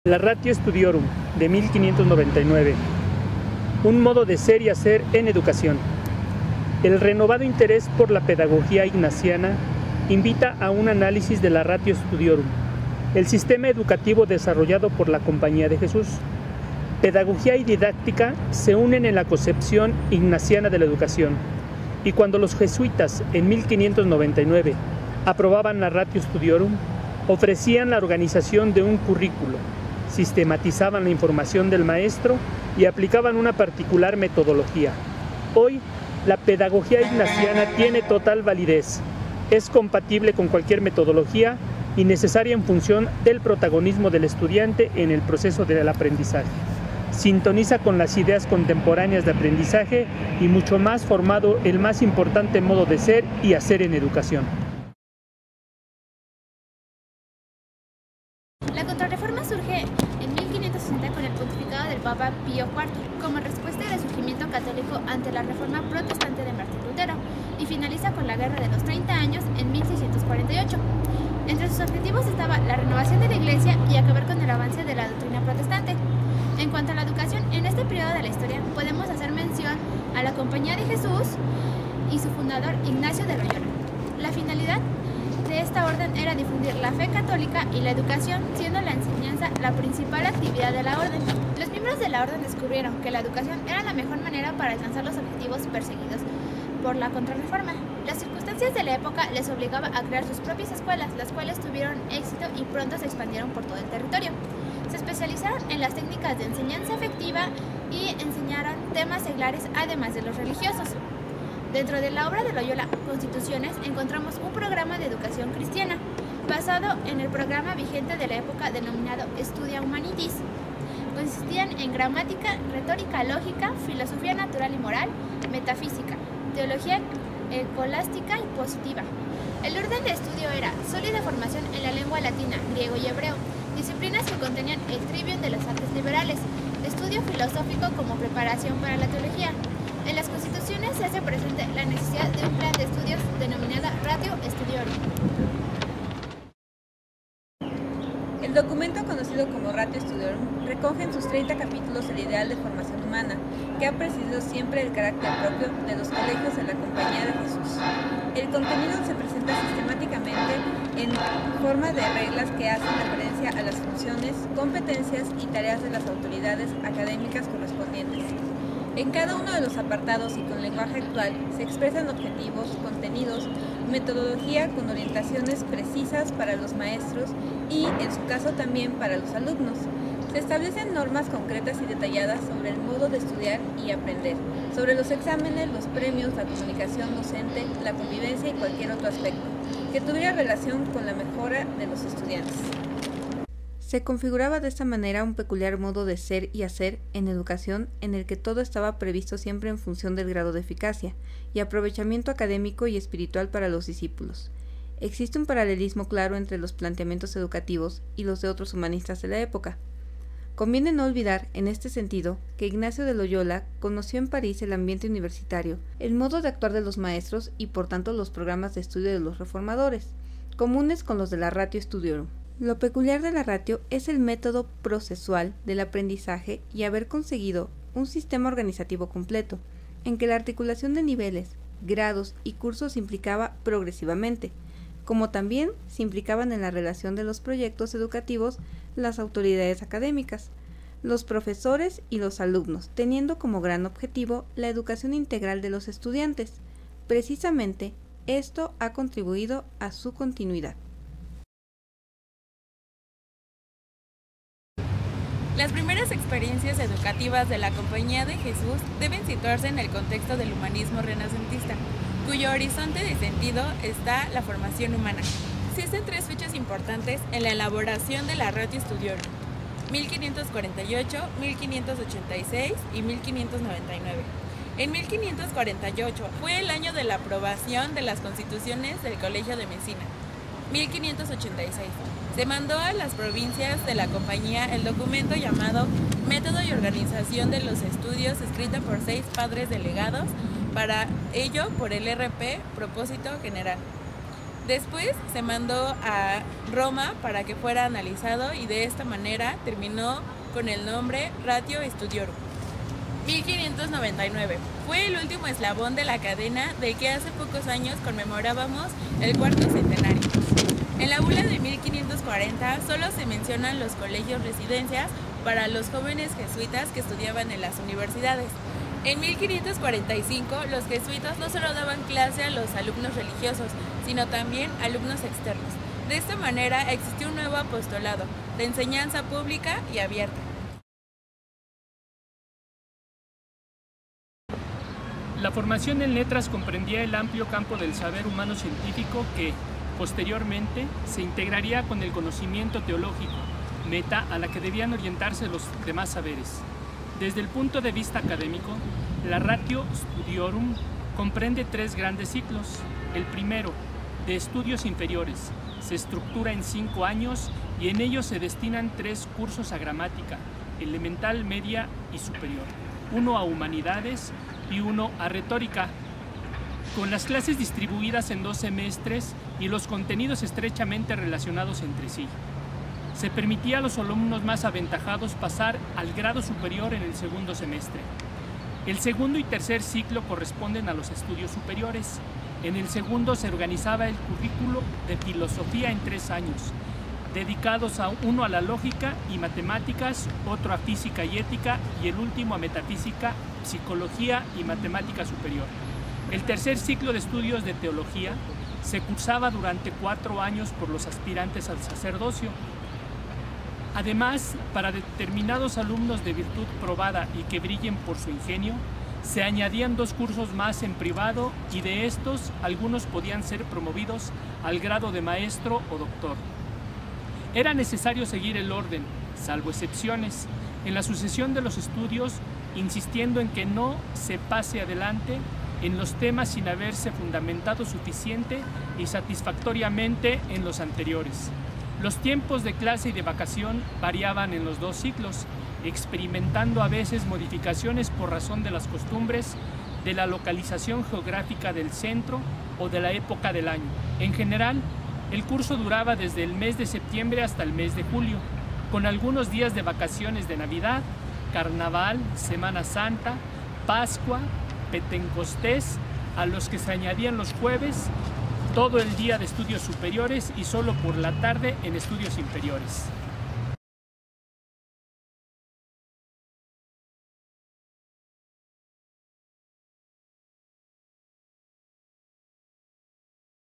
La Ratio Studiorum, de 1599. Un modo de ser y hacer en educación. El renovado interés por la pedagogía ignaciana invita a un análisis de la Ratio Studiorum, el sistema educativo desarrollado por la Compañía de Jesús. Pedagogía y didáctica se unen en la concepción ignaciana de la educación, y cuando los jesuitas en 1599 aprobaban la Ratio Studiorum, ofrecían la organización de un currículo, sistematizaban la información del maestro y aplicaban una particular metodología. Hoy, la pedagogía ignaciana tiene total validez, es compatible con cualquier metodología y necesaria en función del protagonismo del estudiante en el proceso del aprendizaje. Sintoniza con las ideas contemporáneas de aprendizaje y mucho más formado el más importante modo de ser y hacer en educación. La Contrarreforma surge en 1560 con el pontificado del Papa Pío IV como respuesta al resurgimiento católico ante la reforma protestante de Martín Lutero y finaliza con la Guerra de los 30 Años en 1648. Entre sus objetivos estaba la renovación de la Iglesia y acabar con el avance de la doctrina protestante. En cuanto a la educación, en este periodo de la historia podemos hacer mención a la Compañía de Jesús y su fundador Ignacio de Loyola. La finalidad de esta orden era difundir la fe católica y la educación, siendo la enseñanza la principal actividad de la orden. Los miembros de la orden descubrieron que la educación era la mejor manera para alcanzar los objetivos perseguidos por la Contrarreforma. Las circunstancias de la época les obligaba a crear sus propias escuelas, las cuales tuvieron éxito y pronto se expandieron por todo el territorio. Se especializaron en las técnicas de enseñanza afectiva y enseñaron temas seglares además de los religiosos. Dentro de la obra de Loyola, Constituciones, encontramos un programa de educación cristiana, basado en el programa vigente de la época denominado Studia Humanitis. Consistían en gramática, retórica lógica, filosofía natural y moral, metafísica, teología escolástica y positiva. El orden de estudio era sólida formación en la lengua latina, griego y hebreo, disciplinas que contenían el trivium de las artes liberales, estudio filosófico como preparación para la teología. En las constituciones se hace presente la necesidad de un plan de estudios denominada Ratio Studiorum. El documento conocido como Ratio Studiorum recoge en sus 30 capítulos el ideal de formación humana, que ha presidido siempre el carácter propio de los colegios de la Compañía de Jesús. El contenido se presenta sistemáticamente en forma de reglas que hacen referencia a las funciones, competencias y tareas de las autoridades académicas correspondientes. En cada uno de los apartados y con lenguaje actual se expresan objetivos, contenidos, metodología con orientaciones precisas para los maestros y, en su caso, también para los alumnos. Se establecen normas concretas y detalladas sobre el modo de estudiar y aprender, sobre los exámenes, los premios, la comunicación docente, la convivencia y cualquier otro aspecto que tuviera relación con la mejora de los estudiantes. Se configuraba de esta manera un peculiar modo de ser y hacer en educación en el que todo estaba previsto siempre en función del grado de eficacia y aprovechamiento académico y espiritual para los discípulos. Existe un paralelismo claro entre los planteamientos educativos y los de otros humanistas de la época. Conviene no olvidar, en este sentido, que Ignacio de Loyola conoció en París el ambiente universitario, el modo de actuar de los maestros y por tanto los programas de estudio de los reformadores, comunes con los de la Ratio Studiorum. Lo peculiar de la ratio es el método procesual del aprendizaje y haber conseguido un sistema organizativo completo, en que la articulación de niveles, grados y cursos se implicaba progresivamente, como también se implicaban en la relación de los proyectos educativos las autoridades académicas, los profesores y los alumnos, teniendo como gran objetivo la educación integral de los estudiantes. Precisamente, esto ha contribuido a su continuidad. Las primeras experiencias educativas de la Compañía de Jesús deben situarse en el contexto del humanismo renacentista, cuyo horizonte de sentido está la formación humana. Existen tres fechas importantes en la elaboración de la Ratio Studiorum: 1548, 1586 y 1599. En 1548 fue el año de la aprobación de las constituciones del Colegio de Mesina. 1586. Se mandó a las provincias de la Compañía el documento llamado Método y Organización de los Estudios, escrito por 6 padres delegados, para ello por el RP Propósito General. Después se mandó a Roma para que fuera analizado y de esta manera terminó con el nombre Ratio Studiorum. 1599. Fue el último eslabón de la cadena de que hace pocos años conmemorábamos el cuarto centenario. En la bula de 1540 solo se mencionan los colegios residencias para los jóvenes jesuitas que estudiaban en las universidades. En 1545 los jesuitas no solo daban clase a los alumnos religiosos, sino también alumnos externos. De esta manera existió un nuevo apostolado de enseñanza pública y abierta. La formación en letras comprendía el amplio campo del saber humano científico que, posteriormente, se integraría con el conocimiento teológico, meta a la que debían orientarse los demás saberes. Desde el punto de vista académico, la Ratio Studiorum comprende 3 grandes ciclos. El primero, de estudios inferiores, se estructura en 5 años y en ellos se destinan 3 cursos a gramática, elemental, media y superior, 1 a humanidades y 1 a retórica, con las clases distribuidas en 2 semestres y los contenidos estrechamente relacionados entre sí. Se permitía a los alumnos más aventajados pasar al grado superior en el segundo semestre. El segundo y tercer ciclo corresponden a los estudios superiores. En el segundo se organizaba el currículo de filosofía en 3 años, dedicados a uno a la lógica y matemáticas, otro a física y ética y el último a metafísica, psicología y matemática superior. El tercer ciclo de estudios de teología se cursaba durante 4 años por los aspirantes al sacerdocio. Además, para determinados alumnos de virtud probada y que brillen por su ingenio, se añadían 2 cursos más en privado y de estos algunos podían ser promovidos al grado de maestro o doctor. Era necesario seguir el orden, salvo excepciones, en la sucesión de los estudios, insistiendo en que no se pase adelante en los temas sin haberse fundamentado suficiente y satisfactoriamente en los anteriores. Los tiempos de clase y de vacación variaban en los 2 ciclos, experimentando a veces modificaciones por razón de las costumbres, de la localización geográfica del centro o de la época del año. En general, el curso duraba desde el mes de septiembre hasta el mes de julio, con algunos días de vacaciones de Navidad, Carnaval, Semana Santa, Pascua, Pentecostés, a los que se añadían los jueves, todo el día de estudios superiores y solo por la tarde en estudios inferiores.